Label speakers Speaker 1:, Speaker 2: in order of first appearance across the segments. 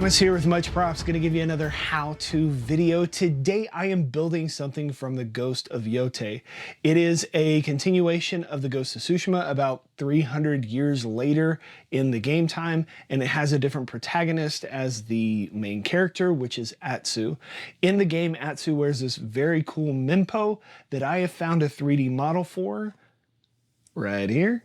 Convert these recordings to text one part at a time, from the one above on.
Speaker 1: Thomas here with Much Props, going to give you another how-to video. Today I am building something from the Ghost of Yotei. It is a continuation of the Ghost of Tsushima about 300 years later in the game time, and it has a different protagonist as the main character, which is Atsu. In the game, Atsu wears this very cool mempo that I have found a 3D model for right here.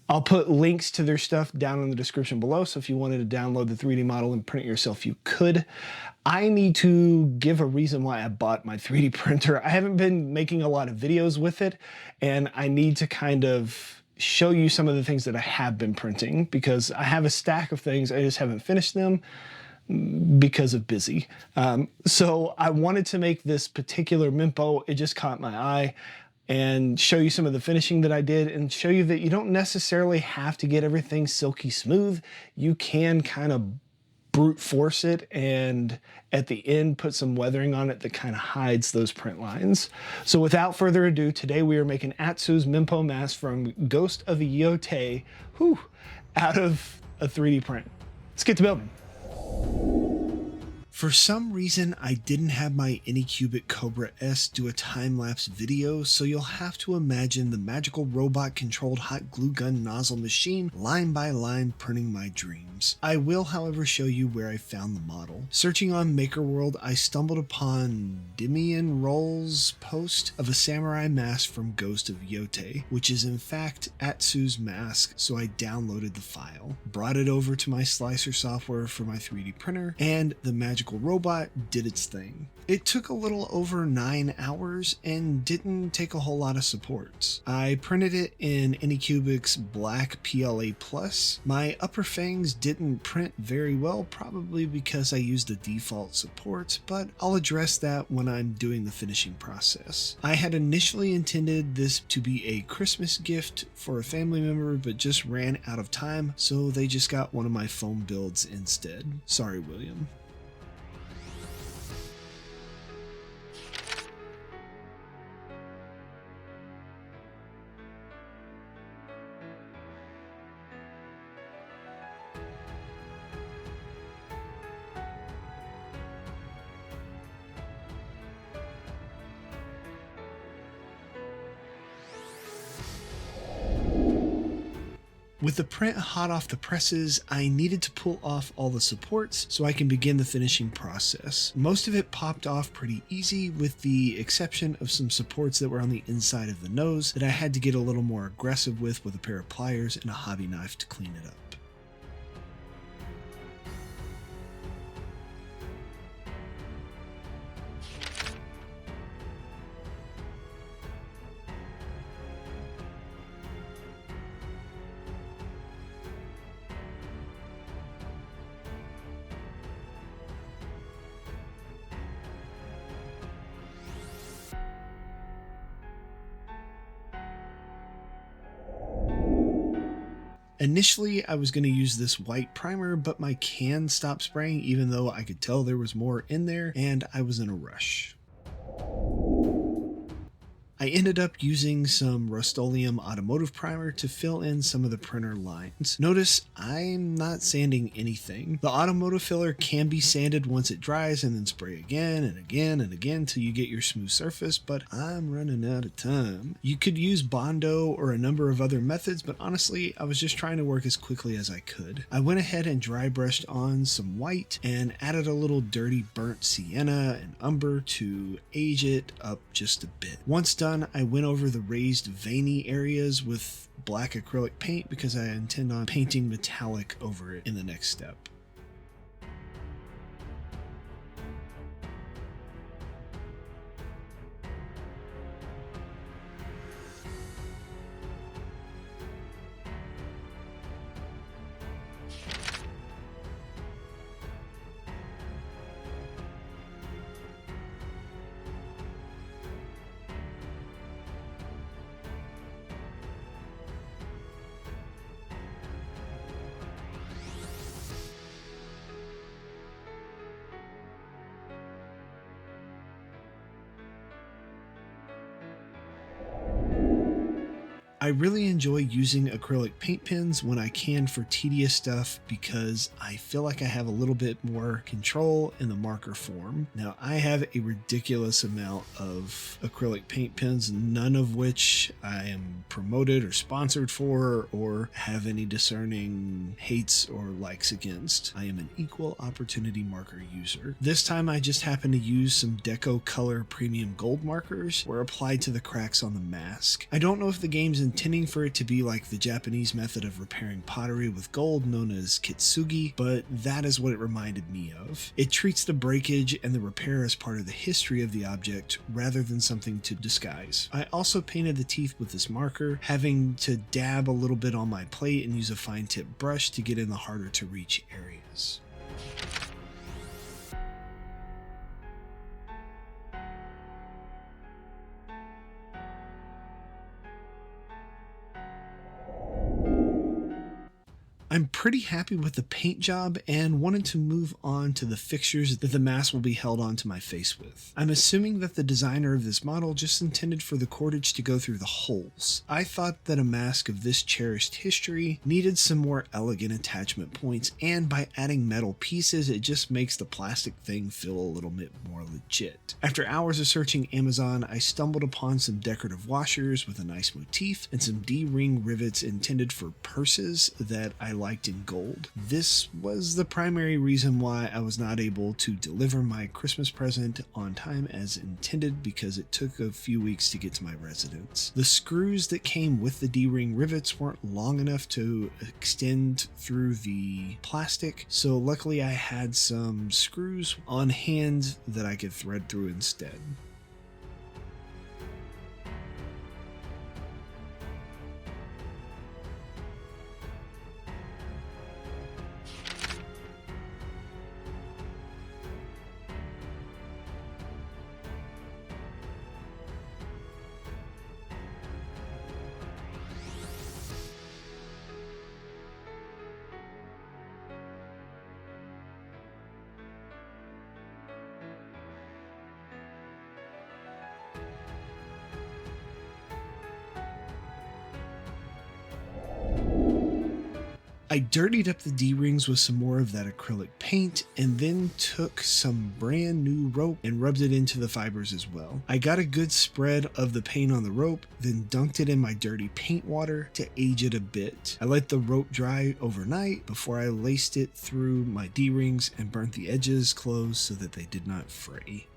Speaker 1: I'll put links to their stuff down in the description below, so if you wanted to download the 3D model and print it yourself, you could. I need to give a reason why I bought my 3D printer. I haven't been making a lot of videos with it, and I need to kind of show you some of the things that I have been printing, because I have a stack of things, I just haven't finished them because of busy. So I wanted to make this particular mempo. It just caught my eye, and show you some of the finishing that I did, and show you that you don't necessarily have to get everything silky smooth. You can kind of brute force it, and at the end put some weathering on it that kind of hides those print lines. So without further ado, today we are making Atsu's mempo mask from Ghost of Yotei, out of a 3D print. Let's get to building. For some reason, I didn't have my Anycubic Cobra S do a time-lapse video, so you'll have to imagine the magical robot-controlled hot glue gun nozzle machine line by line printing my dreams. I will, however, show you where I found the model. Searching on MakerWorld, I stumbled upon DEMIANROL's post of a samurai mask from Ghost of Yotei, which is in fact Atsu's mask, so I downloaded the file, brought it over to my slicer software for my 3D printer, and the magical robot did its thing. It took a little over 9 hours and didn't take a whole lot of supports. I printed it in Anycubic's black PLA+. My upper fangs didn't print very well, probably because I used the default supports, but I'll address that when I'm doing the finishing process. I had initially intended this to be a Christmas gift for a family member, but just ran out of time, so they just got one of my foam builds instead. Sorry, William. With the print hot off the presses, I needed to pull off all the supports so I can begin the finishing process. Most of it popped off pretty easy, with the exception of some supports that were on the inside of the nose that I had to get a little more aggressive with a pair of pliers and a hobby knife to clean it up. Initially, I was going to use this white primer, but my can stopped spraying even though I could tell there was more in there, and I was in a rush. I ended up using some Rust-Oleum automotive primer to fill in some of the printer lines. Notice I'm not sanding anything. The automotive filler can be sanded once it dries and then spray again and again and again till you get your smooth surface, but I'm running out of time. You could use Bondo or a number of other methods, but honestly, I was just trying to work as quickly as I could. I went ahead and dry brushed on some white and added a little dirty burnt sienna and umber to age it up just a bit. Once done, I went over the raised veiny areas with black acrylic paint because I intend on painting metallic over it in the next step. I really enjoy using acrylic paint pens when I can for tedious stuff because I feel like I have a little bit more control in the marker form. Now, I have a ridiculous amount of acrylic paint pens, none of which I am promoted or sponsored for or have any discerning hates or likes against. I am an equal opportunity marker user. This time I just happened to use some Deco Color Premium Gold markers were applied to the cracks on the mask. I don't know if the game's intending for it to be like the Japanese method of repairing pottery with gold known as kitsugi, but that is what it reminded me of. It treats the breakage and the repair as part of the history of the object rather than something to disguise. I also painted the teeth with this marker, having to dab a little bit on my plate and use a fine tip brush to get in the harder to reach areas. I'm pretty happy with the paint job and wanted to move on to the fixtures that the mask will be held onto my face with. I'm assuming that the designer of this model just intended for the cordage to go through the holes. I thought that a mask of this cherished history needed some more elegant attachment points, and by adding metal pieces it just makes the plastic thing feel a little bit more legit. After hours of searching Amazon, I stumbled upon some decorative washers with a nice motif and some D-ring rivets intended for purses that I liked in gold. This was the primary reason why I was not able to deliver my Christmas present on time as intended, because it took a few weeks to get to my residence. The screws that came with the D-ring rivets weren't long enough to extend through the plastic, so luckily I had some screws on hand that I could thread through instead. I dirtied up the D-rings with some more of that acrylic paint and then took some brand new rope and rubbed it into the fibers as well. I got a good spread of the paint on the rope, then dunked it in my dirty paint water to age it a bit. I let the rope dry overnight before I laced it through my D-rings and burnt the edges closed so that they did not fray.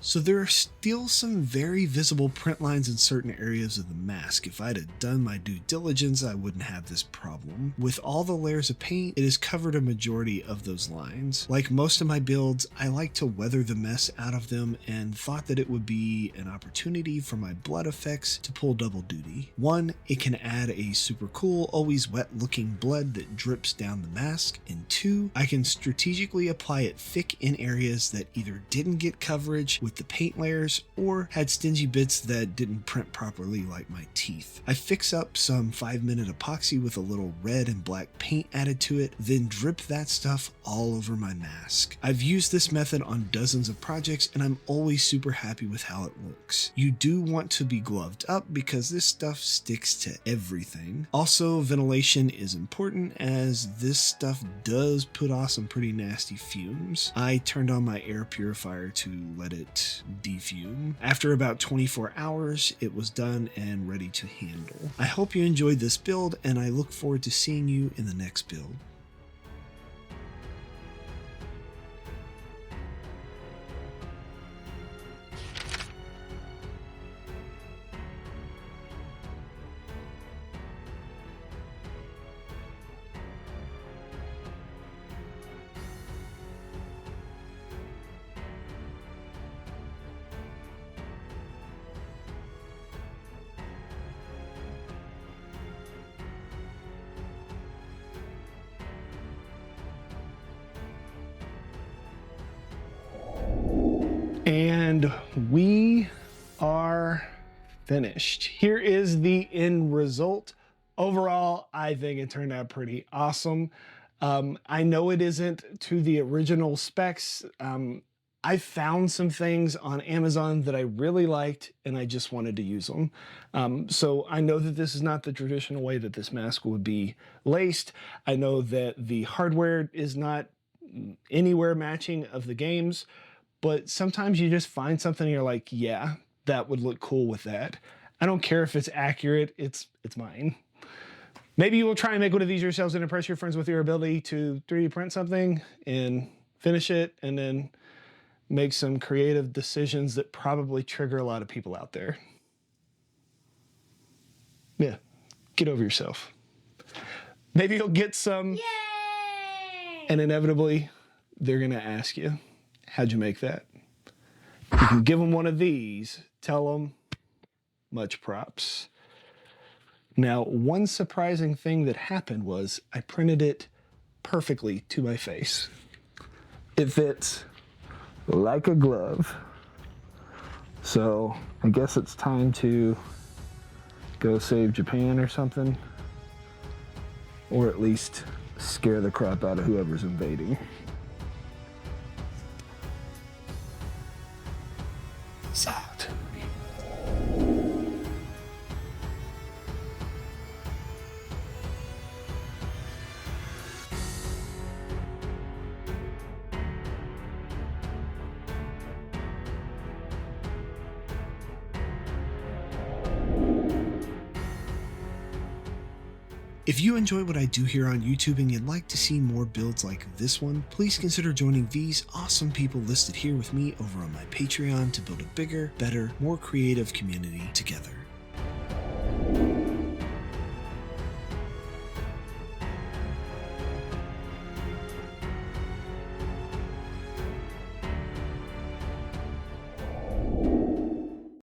Speaker 1: So there are still some very visible print lines in certain areas of the mask. If I'd have done my due diligence, I wouldn't have this problem. With all the layers of paint, it has covered a majority of those lines. Like most of my builds, I like to weather the mess out of them and thought that it would be an opportunity for my blood effects to pull double duty. One, it can add a super cool, always wet looking blood that drips down the mask, and two, I can strategically apply it thick in areas that either didn't get coverage with the paint layers or had stingy bits that didn't print properly, like my teeth. I fix up some 5-minute epoxy with a little red and black paint added to it, then drip that stuff all over my mask. I've used this method on dozens of projects and I'm always super happy with how it looks. You do want to be gloved up because this stuff sticks to everything. Also, ventilation is important as this stuff does put off some pretty nasty fumes. I turned on my air purifier to let it let defume. After about 24 hours, it was done and ready to handle. I hope you enjoyed this build, and I look forward to seeing you in the next build. And we are finished. Here is the end result. Overall, I think it turned out pretty awesome. I know it isn't to the original specs. I found some things on Amazon that I really liked, and I just wanted to use them. So I know that this is not the traditional way that this mask would be laced. I know that the hardware is not anywhere matching of the games, but sometimes you just find something and you're like, yeah, that would look cool with that. I don't care if it's accurate, it's mine. Maybe you will try and make one of these yourselves and impress your friends with your ability to 3D print something and finish it, and then make some creative decisions that probably trigger a lot of people out there. Yeah, get over yourself. Maybe you'll get some, yay! And inevitably they're gonna ask you, how'd you make that? You can give them one of these, tell them, much props. Now, one surprising thing that happened was I printed it perfectly to my face. It fits like a glove. So I guess it's time to go save Japan or something, or at least scare the crap out of whoever's invading. Out. If you enjoy what I do here on YouTube and you'd like to see more builds like this one, please consider joining these awesome people listed here with me over on my Patreon to build a bigger, better, more creative community together.